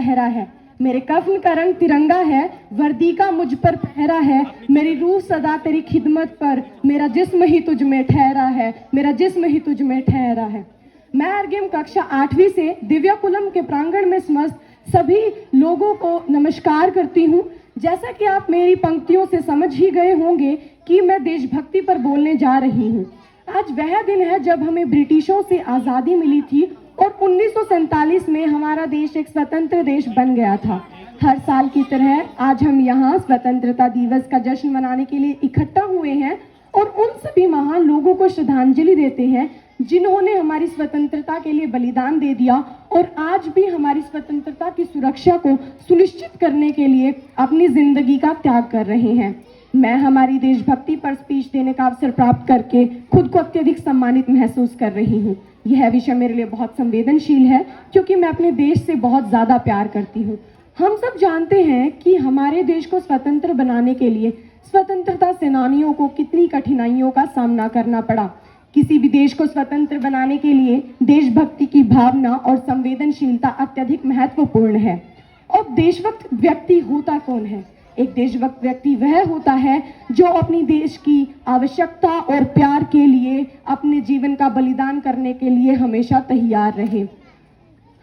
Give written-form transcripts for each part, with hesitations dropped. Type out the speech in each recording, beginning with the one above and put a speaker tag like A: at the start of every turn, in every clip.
A: लहरा है। मेरे कफन का रंग तिरंगा है, वर्दी का मुझ पर पहरा है। मेरी रूह सदा तेरी खिदमत पर, मेरा जिस्म ही तुझ में ठहरा है, मेरा जिस्म ही तुझ में ठहरा है। मैं अर्गिम कक्षा 8वीं से दिव्याकुलम के प्रांगण में समस्त सभी लोगों को नमस्कार करती हूँ। जैसा कि आप मेरी पंक्तियों से समझ ही गए होंगे कि मैं देशभक्ति पर बोलने जा रही हूँ। आज वह दिन है जब हमें ब्रिटिशों से आज़ादी मिली थी और 1947 में हमारा देश एक स्वतंत्र देश बन गया था। हर साल की तरह आज हम यहाँ स्वतंत्रता दिवस का जश्न मनाने के लिए इकट्ठा हुए हैं और उन सभी महान लोगों को श्रद्धांजलि देते हैं जिन्होंने हमारी स्वतंत्रता के लिए बलिदान दे दिया और आज भी हमारी स्वतंत्रता की सुरक्षा को सुनिश्चित करने के लिए अपनी जिंदगी का त्याग कर रहे हैं। मैं हमारी देशभक्ति पर स्पीच देने का अवसर प्राप्त करके खुद को अत्यधिक सम्मानित महसूस कर रही हूँ। यह विषय मेरे लिए बहुत संवेदनशील है क्योंकि मैं अपने देश से बहुत ज़्यादा प्यार करती हूँ। हम सब जानते हैं कि हमारे देश को स्वतंत्र बनाने के लिए स्वतंत्रता सेनानियों को कितनी कठिनाइयों का सामना करना पड़ा। किसी भी देश को स्वतंत्र बनाने के लिए देशभक्ति की भावना और संवेदनशीलता अत्यधिक महत्वपूर्ण है। और देशभक्त व्यक्ति होता कौन है? एक देशभक्त व्यक्ति वह होता है जो अपनी देश की आवश्यकता और प्यार के लिए अपने जीवन का बलिदान करने के लिए हमेशा तैयार रहे।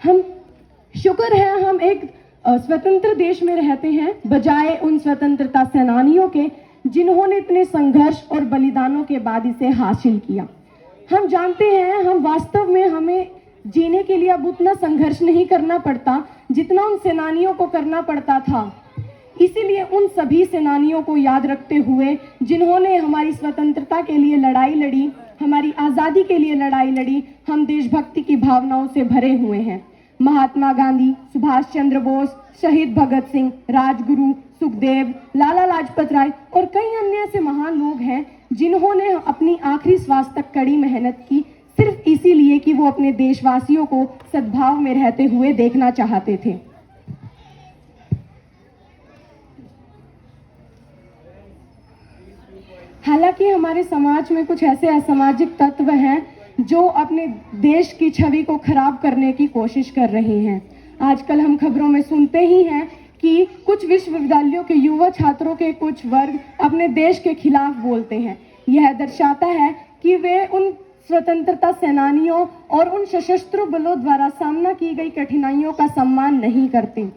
A: हम शुक्र है हम एक स्वतंत्र देश में रहते हैं, बजाय उन स्वतंत्रता सेनानियों के जिन्होंने इतने संघर्ष और बलिदानों के बाद इसे हासिल किया। हम जानते हैं हम वास्तव में हमें जीने के लिए अब उतना संघर्ष नहीं करना पड़ता जितना उन सेनानियों को करना पड़ता था। इसीलिए उन सभी सेनानियों को याद रखते हुए जिन्होंने हमारी स्वतंत्रता के लिए लड़ाई लड़ी, हमारी आज़ादी के लिए लड़ाई लड़ी, हम देशभक्ति की भावनाओं से भरे हुए हैं। महात्मा गांधी, सुभाष चंद्र बोस, शहीद भगत सिंह, राजगुरु, सुखदेव, लाला लाजपत राय और कई अन्य ऐसे महान लोग हैं जिन्होंने अपनी आखिरी श्वास तक कड़ी मेहनत की, सिर्फ इसीलिए कि वो अपने देशवासियों को सद्भाव में रहते हुए देखना चाहते थे। हालांकि हमारे समाज में कुछ ऐसे असामाजिक तत्व हैं जो अपने देश की छवि को खराब करने की कोशिश कर रहे हैं। आजकल हम खबरों में सुनते ही हैं कि कुछ विश्वविद्यालयों के युवा छात्रों के कुछ वर्ग अपने देश के खिलाफ बोलते हैं। यह दर्शाता है कि वे उन स्वतंत्रता सेनानियों और उन सशस्त्र बलों द्वारा सामना की गई कठिनाइयों का सम्मान नहीं करते।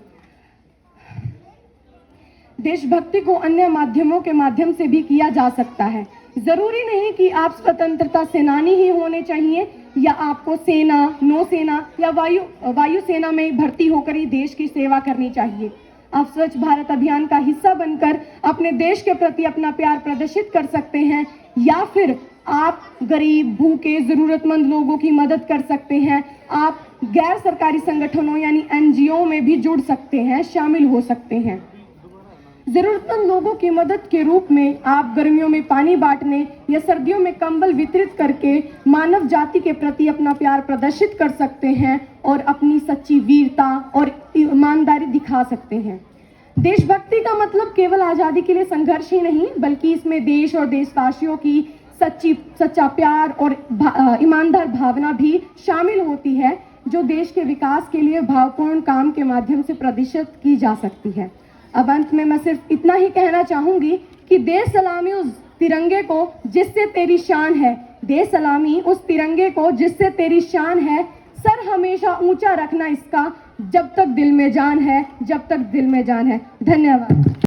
A: देशभक्ति को अन्य माध्यमों के माध्यम से भी किया जा सकता है। जरूरी नहीं कि आप स्वतंत्रता सेनानी ही होने चाहिए या आपको सेना, नौसेना या वायु सेना में भर्ती होकर ही देश की सेवा करनी चाहिए। आप स्वच्छ भारत अभियान का हिस्सा बनकर अपने देश के प्रति अपना प्यार प्रदर्शित कर सकते हैं या फिर आप गरीब, भूखे, जरूरतमंद लोगों की मदद कर सकते हैं। आप गैर सरकारी संगठनों यानी NGO में भी जुड़ सकते हैं, शामिल हो सकते हैं। जरूरतमंद लोगों की मदद के रूप में आप गर्मियों में पानी बांटने या सर्दियों में कंबल वितरित करके मानव जाति के प्रति अपना प्यार प्रदर्शित कर सकते हैं और अपनी सच्ची वीरता और ईमानदारी दिखा सकते हैं। देशभक्ति का मतलब केवल आज़ादी के लिए संघर्ष ही नहीं, बल्कि इसमें देश और देशवासियों की सच्चा प्यार और ईमानदार भावना भी शामिल होती है, जो देश के विकास के लिए भावपूर्ण काम के माध्यम से प्रदर्शित की जा सकती है। अब अंत में मैं सिर्फ इतना ही कहना चाहूंगी कि दे सलामी उस तिरंगे को जिससे तेरी शान है, दे सलामी उस तिरंगे को जिससे तेरी शान है। सर हमेशा ऊंचा रखना इसका, जब तक दिल में जान है, जब तक दिल में जान है। धन्यवाद।